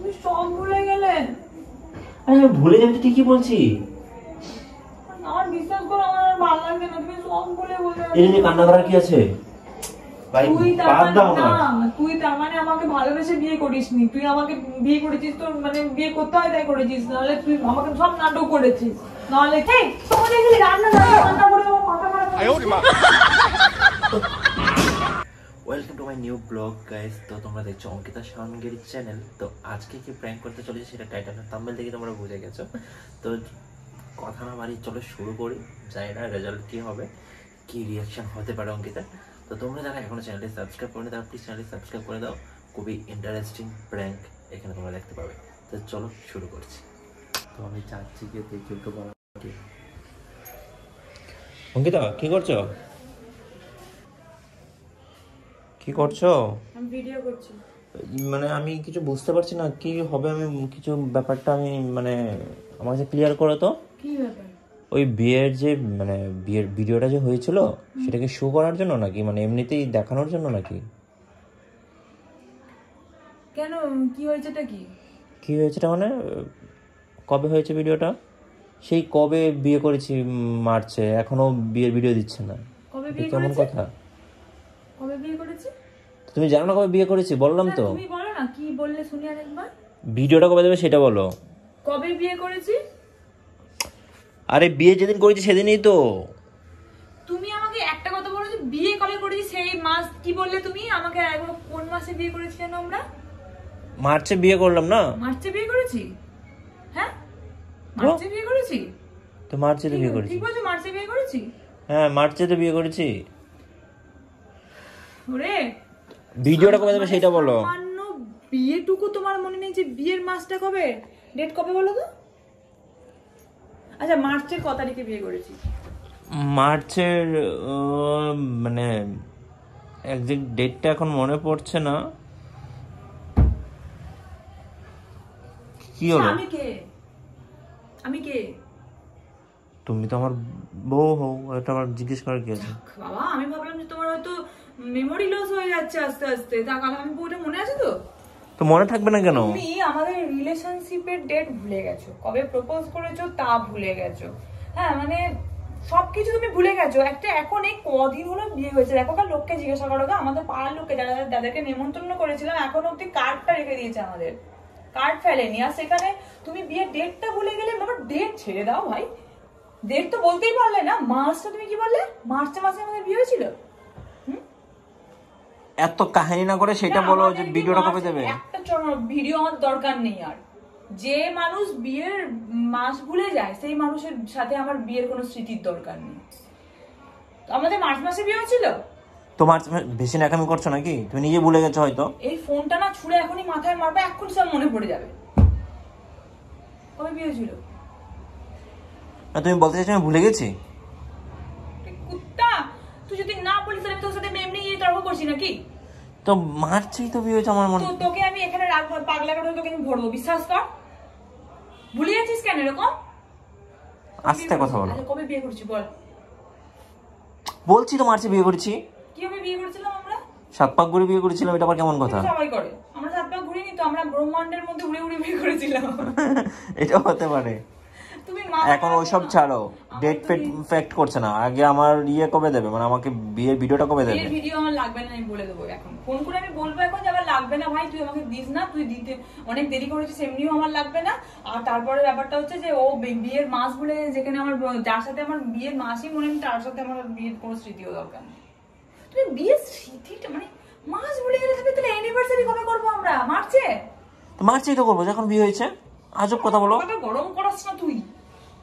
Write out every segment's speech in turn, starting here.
তুমি সব ভুলে গেলে। আরে ভুলে যাবি ঠিকই বলছি। আমার বিশ্বাস করো, আমার আর ভালো লাগছে না, তুমি সব ভুলে বলে। এই যে কান্না করার কি আছে ভাই? বাদ দাও না। তুই তার মানে আমাকে ভালোবেসে বিয়ে করিসনি, তুই আমাকে বিয়ে করেছিস তোর মানে বিয়ে করতে হয় তাই করেছিস, নাহলে তুই আমাকে সব নাটক করেছিস। নাহলে এই তোমাদের গেলে রান্না করে আমার মাথা খারাপ। Welcome to my new blog guys. তো তোমরা দেখছো অঙ্কিতা শাওনগিরি চ্যানেল। তো আজকে কি প্র্যাঙ্ক করতে চলেছে সেটা টাইটেল আর থাম্বনেল দেখে তোমরা বুঝে গেছো। তো কথা না বাড়ি চলো শুরু করি। জানি না রেজাল্ট কি হবে, কি রিয়াকশন হতে পারে অঙ্কিতা। তো তোমরা যারা এখনো চ্যানেলটি সাবস্ক্রাইব করে তারা প্লিজ চ্যানেলটি সাবস্ক্রাইব করে দাও। খুবই ইন্টারেস্টিং প্র্যাঙ্ক এখানে তোমরা দেখতে পাবে। তো চলো শুরু করছি। তো আমি চাচ্ছি যে দেখি একটু অঙ্কিতা কি করছো? কি করছো? আমি ভিডিও করছি। মানে আমি কিছু বুঝতে পারছি না কি হবে। আমি কিছু ব্যাপারটা আমি মানে আমার কাছে ক্লিয়ার করো তো। কি ব্যাপার? ওই বিয়ের যে মানে বিয়ের ভিডিওটা যে হয়েছিল সেটাকে শো করার জন্য নাকি মানে এমনিতেই দেখানোর জন্য নাকি? কেন কি হয়েছেটা কি? কি হয়েছেটা মানে কবে হয়েছে ভিডিওটা? সেই কবে বিয়ে করেছি মার্চে, এখনো বিয়ের ভিডিও দিচ্ছে না। কবে বিয়ে কেমন করেছে? কথা? কবে বিয়ে করেছি? তুমি জানো না কবে বিয়ে করেছি? বললাম তো। তুমি বলো না কি বললে শুনি আরেকবার। ভিডিওটা কবে দেবে সেটা বলো। কবে বিয়ে করেছি? আরে বিয়ে যেদিন করেছি সেদিনই তো। তুমি আমাকে একটা কথা বলো যে বিয়ে কবে করেছি সেই মাস কি বললে তুমি আমাকে? একবার কোন মাসে বিয়ে করেছি জানো আমরা? মার্চে বিয়ে করলাম না? মার্চে বিয়ে করেছি। হ্যাঁ মার্চে বিয়ে করেছি। তো মার্চে তো বিয়ে করেছি। ঠিক বলছো, মার্চে বিয়ে করেছি। হ্যাঁ মার্চে তো বিয়ে করেছি। ওরে ভিডিওটা কবে দেবে সেটা বলো। সামান্য বিয়েটুকু তোমার মনে নেই যে বিয়ের মাসটা কবে, ডেট কবে বলো তো? আচ্ছা মার্চের কত তারিখে বিয়ে করেছি? মার্চের মানে একজ্যাক্ট ডেটটা এখন মনে পড়ছে না। কি হলো? আমি কে? আমি কে? তুমি তো আমার বউ হও, এটা আবার জিজ্ঞেস করার কি আছে? বাবা আমি ভাবলাম যে তোমার হয়তো মেমোরি লস হয়ে যাচ্ছে আস্তে আস্তে, তা কারণ আমি বউটা মনে আছে তো। তো মনে থাকবে না কেন? তুমি আমাদের রিলেশনশিপের ডেট ভুলে গেছো, কবে প্রপোজ করেছো তা ভুলে গেছো। হ্যাঁ মানে সবকিছু তুমি ভুলে গেছো। একটা এখন এই কদিন হলো বিয়ে হয়েছে, দেখো কার লোককে জিজ্ঞাসা করো, আমাদের পাড়ার লোককে যারা যাদেরকে নেমন্তন্ন করেছিলাম এখন অব্দি কার্ডটা রেখে দিয়েছে, আমাদের কার্ড ফেলেনি। আর সেখানে তুমি বিয়ের ডেটটা ভুলে গেলে। বাবা ডেট ছেড়ে দাও ভাই, ডেট তো বলতেই পারলে না। মাসটা তুমি কি বললে? মার্চে মাসে আমাদের বিয়ে হয়েছিল। এত কাহিনী না করে সেটা বলো যে ভিডিওটা কবে দেবে। একটা ভিডিও আমার দরকার নেই। আর যে মানুষ বিয়ের মাস ভুলে যায় সেই মানুষের সাথে আমার বিয়ের কোনো স্মৃতির দরকার নেই। আমাদের মার্চ মাসে বিয়ে হয়েছিল। তোমার বেশি নাকামি করছো নাকি? তুমি নিজে ভুলে গেছো হয়তো। এই ফোনটা না ছুঁড়ে এখনই মাথায় মারবে, এখন সব মনে পড়ে যাবে। কবে বিয়ে হয়েছিল? না তুমি বলতে চাইছো আমি ভুলে গেছি? কুত্তা তুই যদি না বলিস আমি তোর সাথে এমনি তর্ক করছি নাকি? তো মার্চেই তো বিয়ে হয়েছে আমার মনে। তোকে আমি এখানে রাখবো, পাগলা করে তোকে আমি ভরবো, বিশ্বাস কর। ভুলে যাচ্ছিস কেন এরকম? আস্তে কথা বলো। কবে বিয়ে করছি বল? বলছি তো মার্চে বিয়ে করেছি। কিভাবে বিয়ে করেছিলাম আমরা? 7 পাক ঘুরে বিয়ে করেছিলাম, এটা আবার কেমন কথা? সবাই করে, আমরা 7 পাক ঘুরিনি তো, আমরা ব্রহ্মাণ্ডের মধ্যে উড়ে উড়ে বিয়ে করেছিলাম। এটা হতে পারে। তুমি এখন ওইসব ছাড়ো, ডেট ফ্যাক্ট করছে না। আগে আমার ইয়ে কবে দেবে, মানে আমাকে বিয়ের ভিডিওটা কবে দেবে? বিয়ের ভিডিও আমার লাগবে না, আমি বলে দেবো এখন ফোন করে। আমি বলবো এখন যে আমার লাগবে না ভাই, তুই আমাকে দিস না, তুই দিতে অনেক দেরি করেছিস, এমনিও আমার লাগবে না। আর তারপরে ব্যাপারটা হচ্ছে যে ও বিয়ের মাস বলে, যেখানে আমার যার সাথে আমার বিয়ের মাসই মনে নেই তার সাথে আমার বিয়ের কোনো স্মৃতিও দরকার নেই। তুমি বিয়ের স্মৃতিটা মানে মাস ভুলে গেলে তবে তাহলে অ্যানিভার্সারি কবে করবো আমরা? মার্চে? মার্চেই তো করবো যখন বিয়ে হয়েছে। আজব কথা বলো। কত গরম করাস না তুই।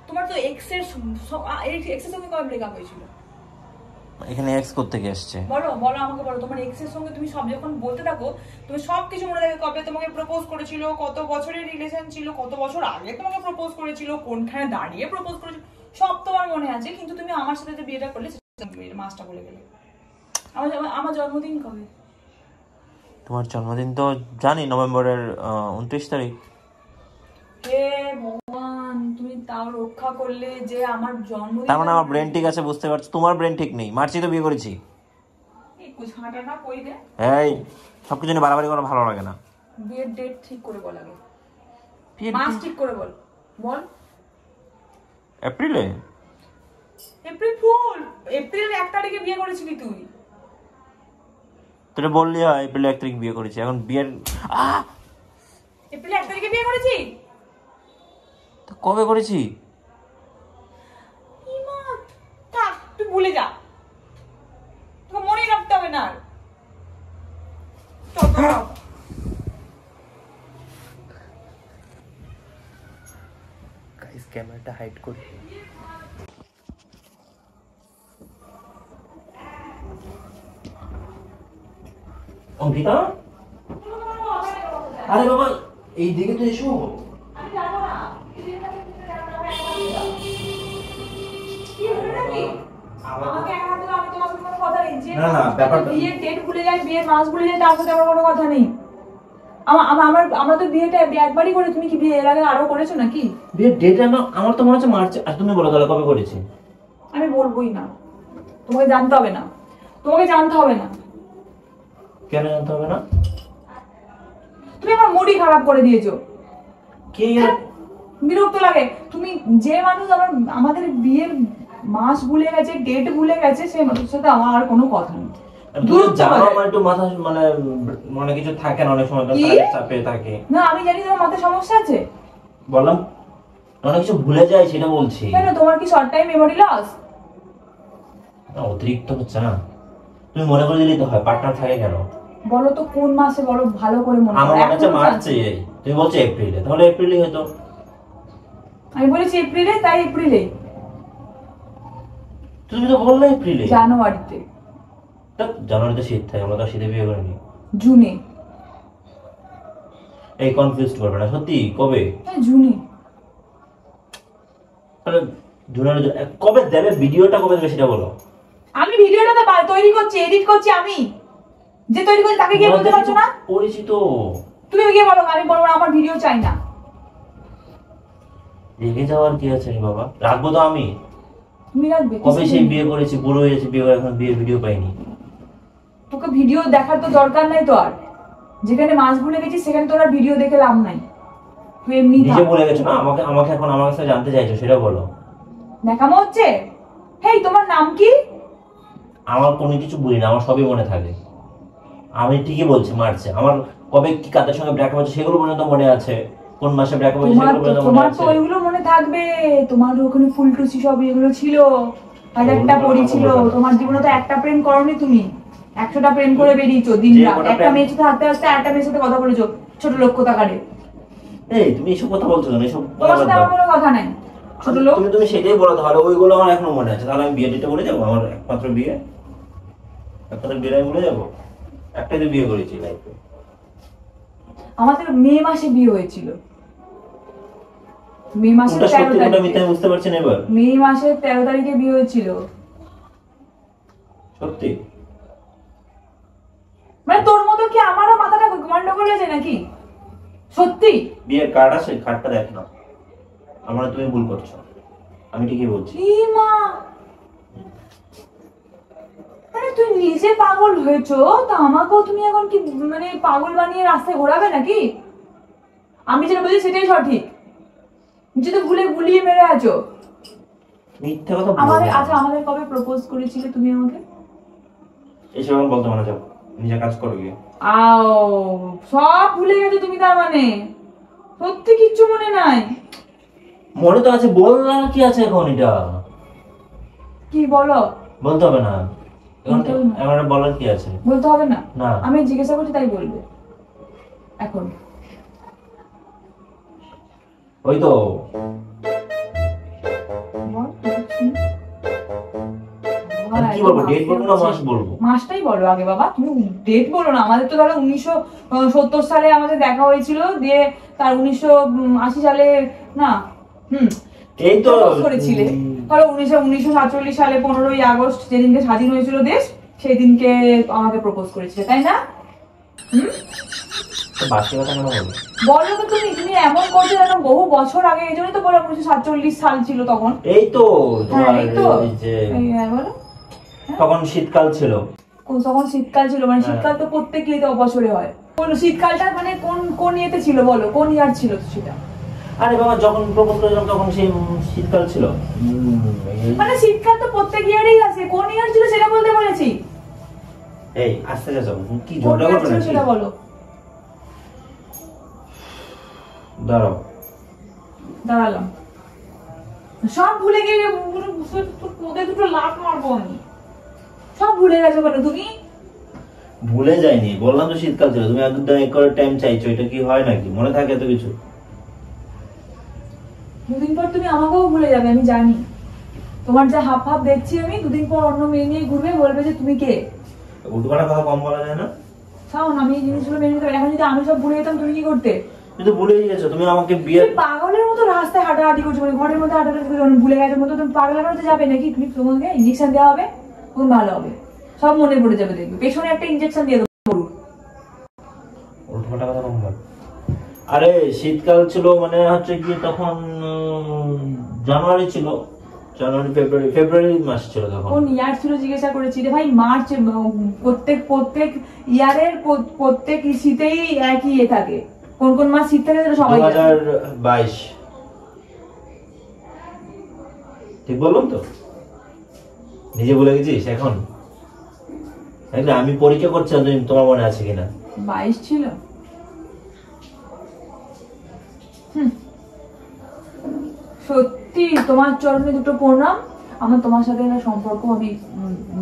তোমার তো এক্সের সঙ্গে কবে ব্রেকআপ হয়েছিল? এখানে এক্স করতে গিয়ে আসছে। বলো বলো আমাকে বলো, তোমার এক্সের সঙ্গে তুমি সব যখন বলতে থাকো তুমি সবকিছু মনে রাখো। কবে তোমাকে প্রপোজ করেছিল, কত বছরের রিলেশন ছিল, কত বছর আগে তোমাকে প্রপোজ করেছিল, কোনখানে দাঁড়িয়ে প্রপোজ করেছিল, সব তোমার মনে আছে। কিন্তু তুমি আমার সাথে যে বিয়েটা করলে মাসটা বলে গেলে। আমার জন্মদিন কবে? তোমার জন্মদিন তো জানি নভেম্বরের 29 তারিখ। হে ভগবান, তুমি তাও রক্ষা করলে যে আমার জন্মদিন। তার মানে আমার ব্রেন ঠিক আছে, বুঝতে পারছো? তোমার ব্রেন ঠিক নেই। মার্চেই তো বিয়ে করেছি। এই কুছাটাটা কই দে। এই সবকিছু নিয়ে বাড়াবাড়ি করা ভালো লাগে না। বিয়ের ডেট ঠিক করে বল আগে, মাস ঠিক করে বল। বল এপ্রিলে। এপ্রিল ফুল, এপ্রিলের 1 তারিখে বিয়ে করেছিলি তুই। তোরা বললি হয় এপ্রিল 1 তারিখ বিয়ে করেছি, এখন বিয়ের এপ্রিল 1 তারিখে বিয়ে করেছি? তো কবে করেছি? থাক তুই ভুলে যা, তোকে মনে রাখতে হবে না আর। গাইস ক্যামেরাটা হাইড করি। অঙ্কিতা, আরে বাবা এই দিকে তো এসো। বিয়ের ডেট ভুলে যাই, বিয়ের মাস ভুলে যাই, তার সাথে আমার কোনো কথা নেই। আমরা তো বিয়েটা একবারই করে, তুমি কি বিয়ে এর আগে আরো করেছো নাকি? বিয়ের ডেট আমার তো মনে হচ্ছে মার্চ। আর তুমি বলো তাহলে কবে করেছি? আমি বলবোই না, তোমাকে জানতে হবে না, তোমাকে জানতে হবে না। কেন জানতে হবে না? তুমি আমার মুডই খারাপ করে দিয়েছো। কে? বিরক্ত লাগে। তুমি যে মানুষ আমাদের বিয়ের মাস ভুলে গেছে, ডেট ভুলে গেছে, সেই মানুষের সাথে আমার আর কোনো কথা নেই। আমার একটু মাথা মনে কিছু থাকে না, অনেক সময় চাপে থাকে না। আমি জানি তোমার মাথায় সমস্যা আছে, বললাম অনেক কিছু ভুলে যায়, সেটা বলছি। কেন তোমার কি শর্ট টাইম মেমোরি লস? অতিরিক্ত হচ্ছে না, তুমি মনে করে দিলেই তো হয়। পার্টনার থাকে কেন বলো তো, কোন মাসে বলো ভালো করে মনে করো। আমার মনে হচ্ছে মার্চে, তুমি বলছো এপ্রিলে, তাহলে এপ্রিলই হতো। আমি বলেছি এপ্রিলে, তাই এপ্রিলে। তুমি তো বললে এপ্রিলে। জানুয়ারিতে। জানুয়ারিতে শীত থাকে, আমরা তো শীতে বিয়ে করিনি। জুনে। এই কনফিউজ করবে না সত্যি। কবে? জুনে। তাহলে জুনের কবে দেবে? ভিডিওটা কবে দেবে সেটা বলো। আমি ভিডিওটা তো তৈরি করছি, এডিট করছি। আমি যে তৈরি করছি তাকে গিয়ে বলতে পারছো না? পরিচিত। তুমি গিয়ে বলো, আমি বলবো না, আমার ভিডিও চাই না। রেগে যাওয়ার কি আছে বাবা? রাখবো তো আমি। তুমি রাখবে? কবে সেই বিয়ে করেছি, বুড়ো হয়েছে, বিয়ে করে এখন বিয়ের ভিডিও পাইনি। তোকে ভিডিও দেখার তো দরকার নাই তো আর। যেখানে মাস ভুলে গেছিস সেখানে তোর আর ভিডিও দেখে লাভ নাই। তুই এমনি নিজে ভুলে গেছো না, আমাকে এখন আমার কাছে জানতে চাইছো, সেটা বলো। দেখামো হচ্ছে। হেই, তোমার নাম কি? আমার কোনো কিছু বলি না, আমার সবই মনে থাকে। আমি ঠিকই বলছি মার্চে। আমার কবে কি কাদের সঙ্গে ব্রেকআপ হচ্ছে সেগুলো পর্যন্ত মনে আছে, কোন মাসে ব্রেকআপ হচ্ছে সেগুলো পর্যন্ত মনে তোমার আছে। তো ওইগুলো মনে থাকবে। তোমার ওখানে ফুলটুসি সব এগুলো ছিল, আর একটা পরি ছিল। তোমার জীবনে তো একটা প্রেম করনি তুমি, 100টা প্রেম করে বেরিয়েছো দিনরাত। একটা মেয়ের সাথে হাঁটতে হাঁটতে একটা মেয়ের সাথে কথা বলেছো, ছোট লোক কোথাকারে। এই তুমি এসব কথা বলছো কেন? এসব তোমার সাথে আমার কোনো কথা নাই, ছোট লোক। তুমি সেটাই বলো তাহলে। ওইগুলো আমার এখনো মনে আছে। তাহলে আমি বিয়ে ডেটটা বলে যাবো? আমার একমাত্র বিয়ে আমি বলে যাবো? একটাই তো বিয়ে করেছি লাইফে। আমাদের মে মাসে বিয়ে হয়েছিল। মে মাসের 13 তারিখে। বুঝতে পারছি না এবার। মে মাসের 13 তারিখে বিয়ে হয়েছিল। সত্যি? মানে তোর মতো কি আমারও মাথাটা গন্ডগোল হয়েছে নাকি? সত্যি? বিয়ের কার্ড আছে, কার্ডটা দেখ না। আমরা তুমি ভুল করছো, আমি ঠিকই বলছি। মা, মানে তুই নিজে পাগল হয়েছো, তা আমাকেও তুমি এখন কি মানে পাগল বানিয়ে রাস্তায় ঘোরাবে নাকি? আমি যেটা বলছি সেটাই সঠিক। যেটা ভুলে গুলিয়ে মেরে আছো। মিথ্যা কথা বলছো। আমাদের কবে প্রপোজ করেছিলে তুমি আমাকে? এসব এখন বলতে মনে যাও, নিজে কাজ করো গিয়ে। সব ভুলে গেছো তুমি তার মানে? সত্যি কিচ্ছু মনে নাই? মনে তো আছে, বল না কি আছে এখন। এটা কি বলো? বলতে হবে না এখন বলার কি আছে? বলতে হবে না? না, আমি জিজ্ঞাসা করছি তাই বলবে এখন। ওই তো কি বলবো? ডেট বলবো না মাস বলবো? মাসটাই বলো আগে বাবা, তুমি ডেট বলো না। আমাদের তো ধরো 1970 সালে আমাদের দেখা হয়েছিল, দিয়ে তার 1980 সালে না এই তো করেছিলে। ধরো 1947 সালে 15ই আগস্ট যেদিনকে স্বাধীন হয়েছিল দেশ, সেই দিনকে আমাকে প্রপোজ করেছিলে, তাই না? বাসি কথা কেন বলো? বলো তো তুমি এমন করছো যেন বহু বছর আগে। এই জন্যই তো বলো 1947 সাল ছিল তখন। এই তো বলো তখন শীতকাল ছিল। তখন শীতকাল ছিল, মানে শীতকাল তো প্রত্যেক বছরে হয়। কোন শীতকালটা মানে কোন কোন ইয়েতে ছিল বলো, কোন ইয়ার ছিল সেটা? আরে বাবা যখন প্রপোজ করেছিলাম তখন সেই শীতকাল ছিল। মানে শীতকাল তো প্রত্যেক ইয়ারেই আছে, কোন ইয়ার ছিল সেটা বলতে বলেছি। এই আস্তে যাও, কি ঝগড়া করবে না সেটা বলো। দাঁড়াও। দাঁড়ালাম, সব ভুলে গিয়ে তোদের দুটো লাফ মারবো আমি। সব ভুলে গেছো কেন তুমি? ভুলে যাইনি, বললাম তো শীতকাল ছিল, তুমি একদম এক করে টাইম চাইছো, এটা কি হয় নাকি? মনে থাকে এত কিছু? দুদিন পর তুমি আমাকেও ভুলে যাবে আমি জানি। তোমার যা হাফ হাফ দেখছি আমি, দুদিন পর অন্য মেয়ে নিয়ে ঘুরবে, বলবে যে তুমি কে। উল্টোপাল্টা কথা কম বলা যায় না? শোন, আমি এই জিনিসগুলো মেনে নিতে পারি। এখন যদি আমি সব ভুলে যেতাম তুমি কি করতে? তুমি তো ভুলেই গেছো, তুমি আমাকে বিয়ে পাগলের মতো রাস্তায় হাঁটাহাঁটি করছো, মানে ঘরের মধ্যে হাঁটাহাঁটি করছো, ভুলে গেছো মতো। তুমি পাগলের মতো যাবে নাকি? তুমি তোমাকে ইঞ্জেকশন দেওয়া হবে, খুব ভালো হবে, সব মনে পড়ে যাবে। দেখবে পেছনে একটা ইঞ্জেকশন দিয়ে দেবো। উল্টোপাল্টা কথা কম বল। আরে শীতকাল ছিল মানে হচ্ছে কি তখন জানুয়ারি ছিল, জানুয়ারি ফেব্রুয়ারি মাস ছিল তখন। কোন ইয়ার ছিল জিজ্ঞাসা করেছি রে ভাই? মার্চ। প্রত্যেক ইয়ারের প্রত্যেক শীতেই একই ইয়ে থাকে। কোন কোন মাস শীত থাকে সবাই 2022। ঠিক বললাম তো? নিজে বলে গেছিস এখন? আমি পরীক্ষা করছি তোমার মনে আছে কিনা। 22 ছিল। সত্যি তোমার চরণে দুটো প্রণাম। আমার তোমার সাথে সম্পর্ক আমি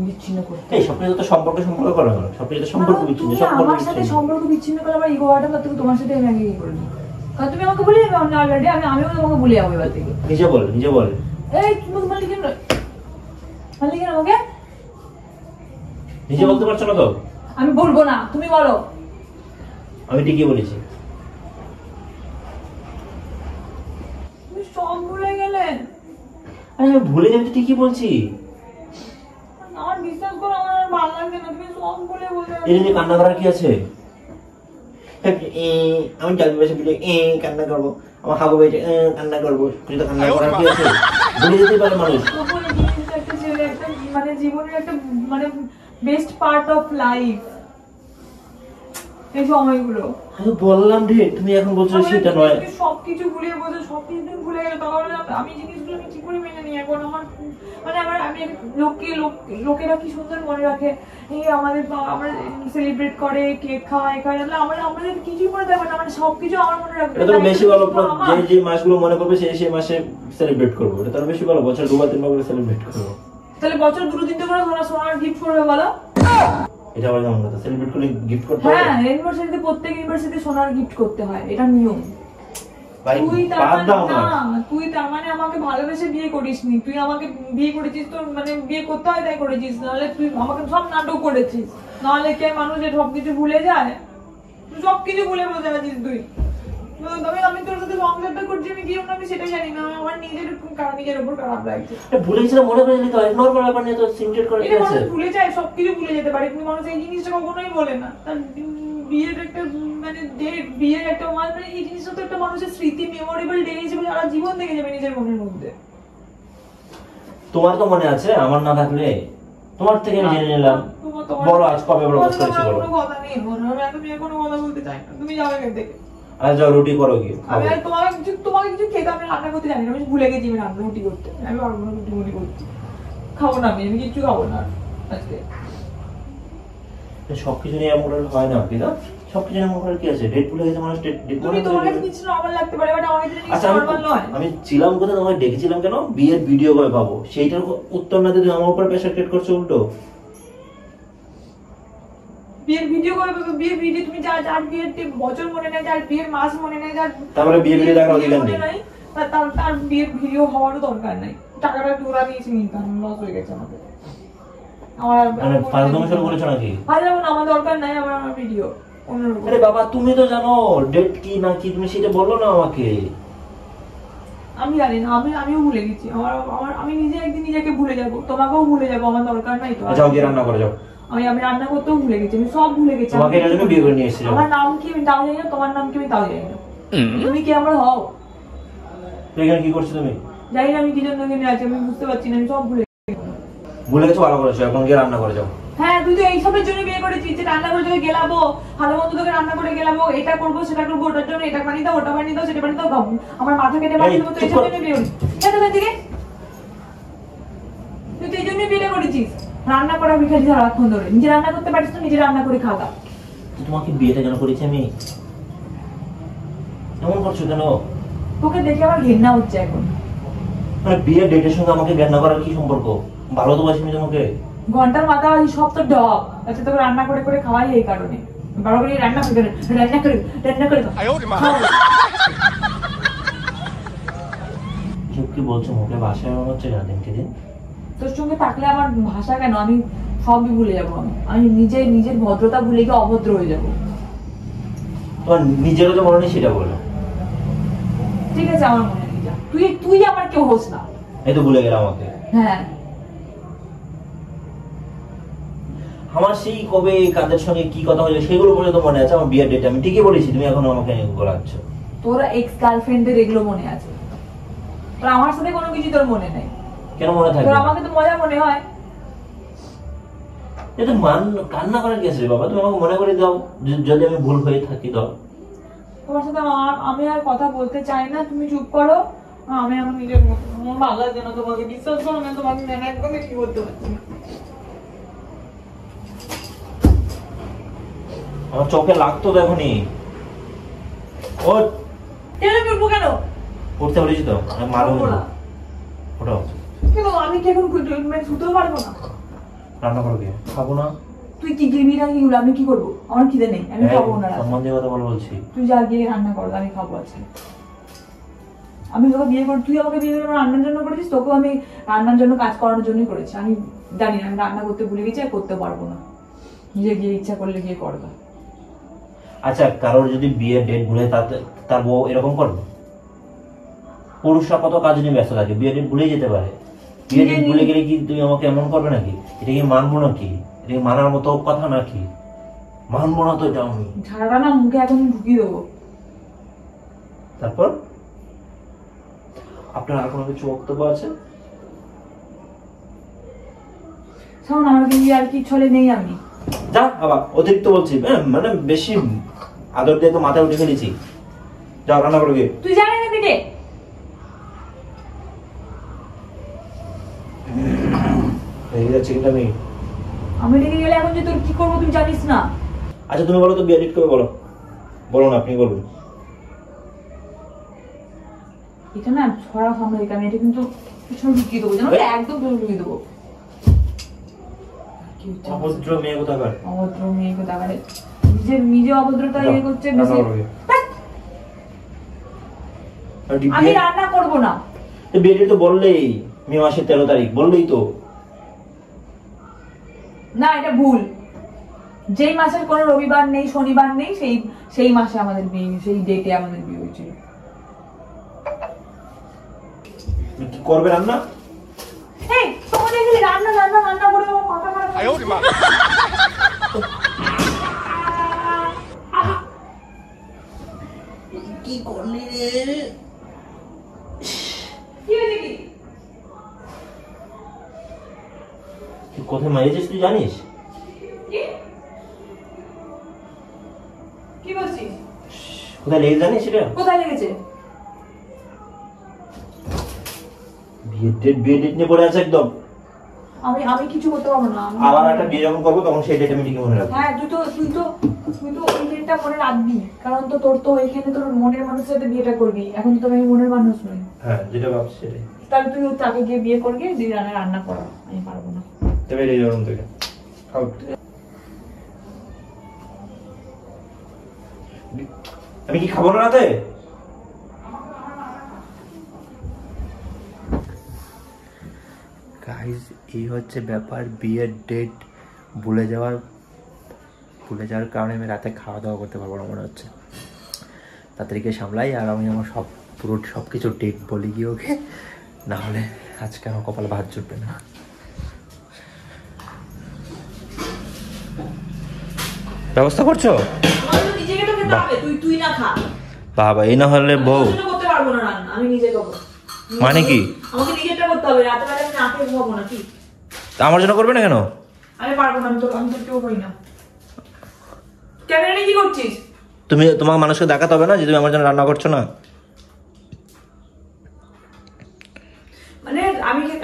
বিচ্ছিন্ন করি। এই সবকিছু তো সম্পর্ক করা না, সবকিছু তো সম্পর্ক বিচ্ছিন্ন। আমার সাথে সম্পর্ক বিচ্ছিন্ন করলে আমার ইগো হার্ট হবে, তোমার সাথে আমি আগে কি করে নিই? কারণ তুমি আমাকে ভুলে যাবে অলরেডি, আমিও তোমাকে ভুলে যাবো এবার থেকে। নিজে বল। এই তুমি মালিক কেন আমাকে নিজে বলতে পারছো না তো? আমি বলবো না, তুমি বলো। আমি ঠিকই বলেছি। তুমি সব ভুলে গেলে। আরে আমি ভুলে যাবি, ঠিকই বলছি। আমার বিশ্বাস করো, আমার আর ভালো লাগছে না, তুমি সব ভুলে বলে। এই যে কান্না করার কি আছে? আমি ডাবি বসে বলে কান্না করবো, আমার হাবু বেটে কান্না করবো, কিন্তু কান্না করার কি আছে? ভুলে যেতে পারে মানুষ। একটা ছেলে একটা মানে জীবনের একটা মানে বেস্ট পার্ট অফ লাইফ এই সময়গুলো। আমি বললাম রে, তুমি এখন বলছো সেটা নয়। সবকিছু ভুলে বলছো, সবকিছু তুমি ভুলে গেলে, তাহলে আমি জিনিসগুলো আমি কি করে মেনে নিই এখন? আমার মানে আমি লোকেরা কি সুন্দর মনে রাখে, এই আমরা সেলিব্রেট করে, কেক খাওয়ায়, আমাদের কিছুই মনে থাকবে না, মানে সবকিছু আমার মনে রাখবে। এটা তো বেশি ভালো, যে মাসগুলো মনে করবে সেই মাসে সেলিব্রেট করবো, এটা তো বেশি ভালো। বছর 2-3 করে সেলিব্রেট করবো। তাহলে বছর 2-3 করে তোমরা সোনার গিফট করবে বলো? এটা আবার কেমন কথা? সেলিব্রেট করলে গিফট করতে হয়? হ্যাঁ, ইউনিভার্সিটিতে প্রত্যেক ইউনিভার্সিটিতে সোনার গিফট করতে হয়, এটা নিয়ম। তুই তার মানে আমাকে ভালোবেসে বিয়ে করিসনি, তুই আমাকে বিয়ে করেছিস তো মানে বিয়ে করতে হয় তাই করেছিস, নাহলে তুই আমাকে সব নাটক করেছিস। নাহলে কে মানুষের সবকিছু ভুলে যায়? তুই সবকিছু ভুলে বসে আছিস তুই। তবে আমি তোর সাথে সংসারটা করছি আমি কি আমি সেটাই জানি না, আমার নিজের উপর খারাপ লাগছে। ভুলে গেছিলাম মনে করে নিতে হয়, নরমাল ব্যাপার নিয়ে তো সিনক্রেট করে কি আছে? ভুলে যায়, সবকিছু ভুলে যেতে পারে, কিন্তু মানুষ এই জিনিসটা কখনোই বলে না। তার বিয়ের একটা মানে ডেট, বিয়ের একটা মানে এই জিনিসটা তো একটা মানুষের স্মৃতি, মেমোরেবল ডে হিসেবে সারা জীবন থেকে যাবে নিজের মনের মধ্যে। তোমার তো মনে আছে, আমার না থাকলে? তোমার থেকে আমি জেনে নিলাম। বলো আজ কবে প্রপোজ করেছো বলো। কোনো কথা নেই, আমি কোনো কথা বলতে চাই না, তুমি যাও এখান থেকে। আজ যাও রুটি করো কি? আমি আর তোমাকে কিছু খেতে আমি রান্না করতে জানি না, আমি ভুলে গেছি আমি রান্না রুটি করতে। আমি পারবো না রুটি করতে, খাবো না আমি কিছু খাবো না আজকে। সবকিছু নিয়ে এমন হয় না কি না? সবকিছু নিয়ে এমন কি আছে? ডেট ভুলে গেছে মানুষ, ডেট তুমি তোমার কাছে কিছু নরমাল লাগতে পারে, বাট আমার কাছে কিছু নরমাল নয়। আমি ছিলাম কোথায়, তোমাকে ডেকেছিলাম কেন? বিয়ের ভিডিও কবে পাবো সেইটার উত্তর না দিয়ে তুমি আমার উপর প্রেসার ক্রিয়েট করছো উল্টো। বিয়ের ভিডিও কবে পাবো? বিয়ের ভিডিও তুমি যার বিয়ের বছর মনে নেই, যার বিয়ের মাস মনে নেই, যার তারপরে বিয়ের ভিডিও দেখার অধিকার নেই, তার বিয়ের ভিডিও হওয়ারও দরকার নাই। টাকাটা তোরা নিয়েছি, নিতাম লস হয়ে গেছে আমাদের। আমার ফালতু শুরু করেছো নাকি? আমার দরকার নাই আমার ভিডিও। আরে বাবা তুমি তো জানো ডেট কি না কি, তুমি সেটা বললো না আমাকে। আমি জানি না, আমিও ভুলে গেছি। আমি নিজে একদিন নিজেকে ভুলে যাবো, তোমাকেও ভুলে যাবো, আমার দরকার নাই তো। যাও গিয়ে রান্না করে যাও। আমি রান্না করতেও ভুলে গেছি, আমি সব ভুলে গেছি। তোমাকে এর জন্য বিয়ে করে নিয়ে এসেছি। আমার নাম কি আমি তাও জানি না, তোমার নাম কি আমি তাও জানি না। তুমি কি আমার হও? তুই এখানে কি করছো তুমি? জানি না আমি কি জন্য এখানে আছি, আমি বুঝতে পারছি না, আমি সব ভুলে গেছি। ভুলে গেছো, ভালো করেছো, এখন গিয়ে রান্না করে যাও। হ্যাঁ তুই তো এইসবের জন্য বিয়ে করেছিস, যে রান্না করে তোকে গেলাবো, ভালো মন্দ তোকে রান্না করে গেলাবো, এটা করবো সেটা করবো, ওটার জন্য এটা বানিয়ে দাও, ওটা বানিয়ে দাও, সেটা বানিয়ে দাও, আমার মাথা কেটে বানিয়ে দেবো, তো এইসব জন্য বিয়ে করেছিস। থেকে তুই তো এই জন্য বিয়ে করেছিস, রান্না করা ভিখারি সারাক্ষণ ধরে, নিজে রান্না করতে পারিস তো নিজে রান্না করে খাওয়া। তোমাকে বিয়েটা কেন করেছি আমি? এমন করছো কেন? তোকে দেখে আমার ঘৃণা হচ্ছে এখন। বিয়ের ডেটের সঙ্গে আমাকে ঘৃণা করার কি সম্পর্ক? ভালো তো বাসি আমি তোমাকে। ঘন্টার মাথা সব তো ডব, আচ্ছা তোকে রান্না করে করে খাওয়াই এই কারণে। বড় করে রান্না করে রান্না করে চুপ কি বলছো? মুখে ভাষা মনে হচ্ছে না দিনকে দিন। তোর সঙ্গে থাকলে আমার ভাষা কেন, আমি সবই ভুলে যাবো। আমি নিজের ভদ্রতা ভুলে গিয়ে অভদ্র হয়ে যাবো। তোমার নিজেরও তো মনে নেই সেটা বলো। ঠিক আছে আমার মনে নেই, যা তুই আমার কেউ হোস না। এই তো ভুলে গেলাম আমাকে। হ্যাঁ আমার সেই কবে কাদের সঙ্গে কি কথা হয়েছে সেগুলো পর্যন্ত মনে আছে। আমার বিয়ের ডেট আমি ঠিকই বলেছি, তুমি এখন আমাকে গোলাচ্ছ। তোর এক্স গার্লফ্রেন্ডের এগুলো মনে আছে, তোর আমার সাথে কোনো কিছু তোর মনে নেই। কেন মনে থাকবে? তোর আমাকে তো মজা মনে হয়। এটা কান্না করার কি আছে বাবা? তুমি আমাকে মনে করে দাও যদি আমি ভুল হয়ে থাকি। দাও তোমার সাথে আমি আর কথা বলতে চাই না, তুমি চুপ করো। আমি আমার নিজের ভালো লাগছে না তোমাকে, বিশ্বাস করো না তোমাকে একদমই কি করতে পারছি। আমার চোখে লাগতো তো এখনই। ওঠ। কেন করবো? কেন উঠতে বলেছি তো, আমি মারবো না। ওঠো। কেন আমি কি এখন শুতেও পারবো না? রান্না করো কি? খাবো না। তুই কি গেবি না কি? আমি কি করবো? আমার খিদে নেই, আমি খাবো না। সম্মান দিয়ে কথা বলছি। তুই যা গিয়ে রান্না কর, আমি খাবো আজকে। আমি তোকে বিয়ে করে, তুই আমাকে বিয়ে করে রান্নার জন্য করেছিস, তোকেও আমি রান্নার জন্য কাজ করানোর জন্যই করেছি। আমি জানি না, আমি রান্না করতে ভুলে গেছি আর করতে পারবো না। নিজে গিয়ে ইচ্ছা করলে গিয়ে করবা। আচ্ছা কারোর যদি বিয়ের ডেট ভুলে তার বউ এরকম করবে? পুরুষরা কত কাজ নিয়ে ব্যস্ত থাকে, বিয়ের ডেট ভুলেই যেতে পারে। বিয়ের ডেট ভুলে গেলে কি তুমি আমাকে এমন করবে নাকি? এটা কি মানবো নাকি? এটা কি মানার মতো কথা নাকি? মানবো না তো এটা আমি। ঝাড়াটা না মুখে এখন ঢুকিয়ে দেবো। তারপর আপনার আর কোনো কিছু বক্তব্য আছে? শোন, আমার কিন্তু আর কি ছলে নেই আমি। যা বাবা, অতিরিক্ত বলছি, মানে বেশি আদর দিয়ে তো মাথায় উঠে ফেলেছি। যাও রান্না করো গিয়ে। তুই জানি না থেকে চিকেনটা নেই। আমি রেখে গেলে এখন যে তোর কি করবো তুই জানিস না। আচ্ছা তুমি বলো তো, বিয়ে ডেট করে বলো। বলো না, আপনি বলবেন। এটা না ছড়া সামনে আমি এটা কিন্তু পিছনে ঢুকিয়ে দেবো, জানো? একদম ঢুকিয়ে দেবো। অভদ্র মেয়ে কোথাকার। অভদ্র মেয়ে কোথাকার, নিজে অভদ্রতা ইয়ে করছে। আমি রান্না করবো না। বিয়ে ডেট তো বললেই মে মাসের 13 তারিখ বললেই তো। না এটা ভুল। যেই মাসের কোনো রবিবার নেই, শনিবার নেই, সেই মাসে আমাদের বিয়ে, সেই ডেটে আমাদের বিয়ে হয়েছিল। কি করবে রান্না? এই তোমরা দেখলি রান্না রান্না রান্না করে আমার মাথা খারাপ। কি করলি রে? কি হয়েছে? তুই কোথায় মারিয়েছিস তুই জানিস? কি বলছিস? কোথায় লেগে জানিস সেটা? কোথায় লেগেছে? বিয়ে ডেট নিয়ে পড়ে আছে একদম। আমি কিছু করতে পারবো না। আবার একটা বিয়ে যখন করবো তখন সেই ডেট আমি ঠিকই মনে রাখবো। হ্যাঁ তুই তো ওই ডেটটা মনে রাখবি, কারণ তো তোর তো এখানে তোর মনের মানুষের সাথে বিয়েটা করবি। এখন তো আমি মনের মানুষ নই। হ্যাঁ যেটা ভাবছি সেটাই। তাহলে তুই তাকে গিয়ে বিয়ে করবি, দিয়ে রান্না করা। আমি পারবো না। তবে এই রুম থেকে আউট। আমি কি খাবো না রাতে? গাইস এই হচ্ছে ব্যাপার, বিয়ের ডেট ভুলে যাওয়ার কারণে আমি রাতে খাওয়া দাওয়া করতে পারবো না মনে হচ্ছে। তাড়াতাড়িকে সামলাই আর আমি আমার সব কিছু ডেট বলি গিয়ে ওকে, না হলে আজকে আমার কপালে ভাত জুটবে না। ব্যবস্থা করছো? বাবা এই না হলে বউ মানে কি? আমাকে নিজেরটা করতে হবে, রাতে বেলা আমি না খেয়ে ঘুমাবো না। কি আমার জন্য করবে না কেন? আমি পারবো না, আমি তো কেউ হই না। ক্যামেরা নিয়ে কি করছিস? তোমাকে মানুষকে দেখাতে হবে না যে তুমি আমার জন্য রান্না করছো না? মানে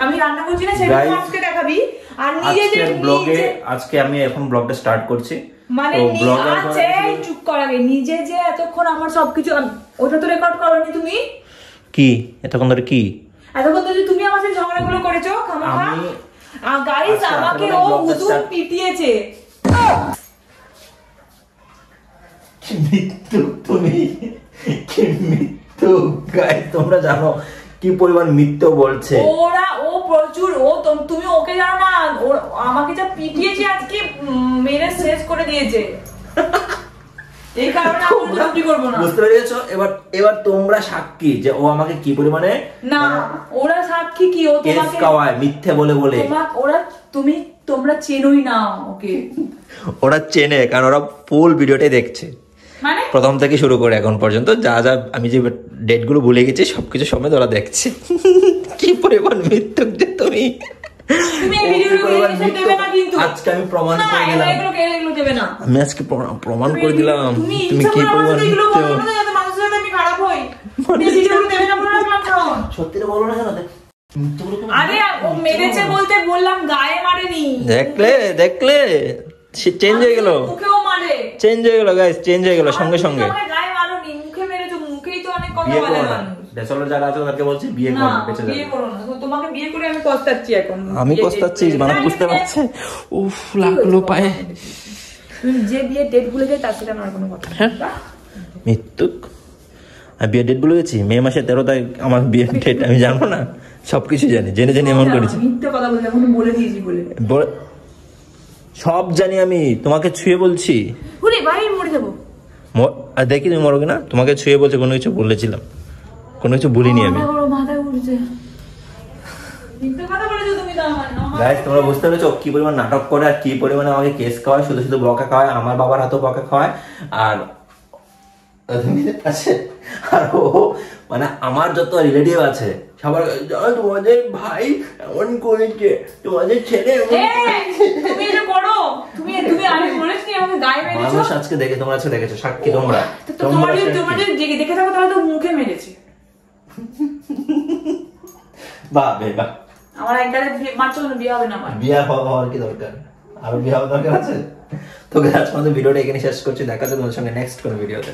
আমি রান্না করছি না সেটা আজকে দেখাবি, আর নিজে যে ব্লগে আজকে আমি এখন ব্লগটা স্টার্ট করছি। মানে আছে চুপ কর আগে, নিজে যে এতক্ষণ আমার সবকিছু, ওটা তো রেকর্ড করোনি তুমি? কি এতক্ষণ ধরে কি? এতক্ষণ ধরে তুমি আমার সাথে ঝগড়াগুলো করেছো খামাখা। গাইস আমাকে ও হুজুর পিটিয়েছে। মৃত্যু, তুমি কি মৃত্যু গাইস, তোমরা জানো কি পরিমাণ মিথ্যে বলছে ও প্রচুর, তুমি ওকে জানো না, আমাকে যা পিটিয়েছে আজকে, মেরে শেষ করে দিয়েছে। এই কারণে আমি ভিডিও করব না। বুঝতে পেরেছো? এবার তোমরা সাক্ষী যে ও আমাকে কি পরিমাণে, না ওরা সাক্ষী কি, ও তোমাকে খাওয়ায় মিথ্যে বলে বলে। তোমরা চেনোই না ওকে। ওরা চেনে, কারণ ওরা ফুল ভিডিওটাই দেখছে, মানে প্রথম থেকে শুরু করে এখন পর্যন্ত। যা যা আমি যে ডেট গুলো ভুলে গেছি সবকিছু সমেত ওরা দেখছে। কি পরিমাণ মিথ্যুক যে তুমি। আজকে আমি প্রমাণ করে দিলাম, আমি আজকে প্রমাণ করে দিলাম তুমি কি পরিমাণ সত্যি বলো না। আরে ও মেরেছে বলতে বললাম, গায়ে মারেনি। দেখলে সে চেঞ্জ হয়ে গেল, মুখেও মারে, চেঞ্জ হয়ে গেল গাইস, চেঞ্জ হয়ে গেল সঙ্গে সঙ্গে। গায়ে মারোনি, মুখে মেরেছো, মুখেই তো অনেক কথা বলে মানুষ। ব্যাচেলর যারা আছে তাদেরকে বলছি বিয়ে করো, বেঁচে যাবে। বিয়ে করো না, তোমাকে বিয়ে করে আমি পস্তাচ্ছি এখন। আমি পস্তাচ্ছি মানে বুঝতে পারছে? উফ লাগলো পায়ে। তুমি যে বিয়ে ডেট ভুলে যাই তার সাথে আমার কোনো কথা না। মৃত্যুক, আমি বিয়ের ডেট ভুলে গেছি। মে মাসের 13 তারিখ আমার বিয়ের ডেট, আমি জানবো না? সবকিছু জানি, জেনে জেনে এমন করেছি। মিথ্যে কথা বলে এখন বলে দিয়েছি বলে সব জানি আমি, তোমাকে ছুঁয়ে বলছি। ওরে ভাই মরে যাবো। আর দেখি তুমি মরবে না, তোমাকে ছুঁয়ে বলছে, কোনো কিছু বলেছিলাম, কোনো কিছু বলিনি আমি। মাথায় উঠছে, মিথ্যে কথা বলেছো তুমি। গাইস তোমরা বুঝতে পেরেছো কি পরিমাণ নাটক করে আর কি পরিমাণে আমাকে কেস খাওয়ায়, শুধু শুধু বকা খাওয়ায়, আমার বাবার হাতেও বকা খাওয়ায়। আর আর ও মানে আমার যত রিলেটিভ আছে সবার তোমাদের ভাই এমন করেছে, তোমাদের ছেলে তুমি এটা করো, তুমি আমি বলেছি আমাকে গায়ে মেরেছো। মানুষ আজকে দেখে, তোমরা আজকে দেখেছো, সাক্ষী তোমরা। তোমার যদি দেখে থাকো তাহলে তো মুখে মেরেছে। বাহ আমার একবারে মাত্র বিয়ে হবে না। আমার বিয়ে হওয়ার কি দরকার, আরো বিয়ে হওয়ার দরকার আছে? তো আজকে আমাদের ভিডিওটা এখানে শেষ করছি, দেখা যাবে তোমার সঙ্গে নেক্সট কোনো ভিডিওতে।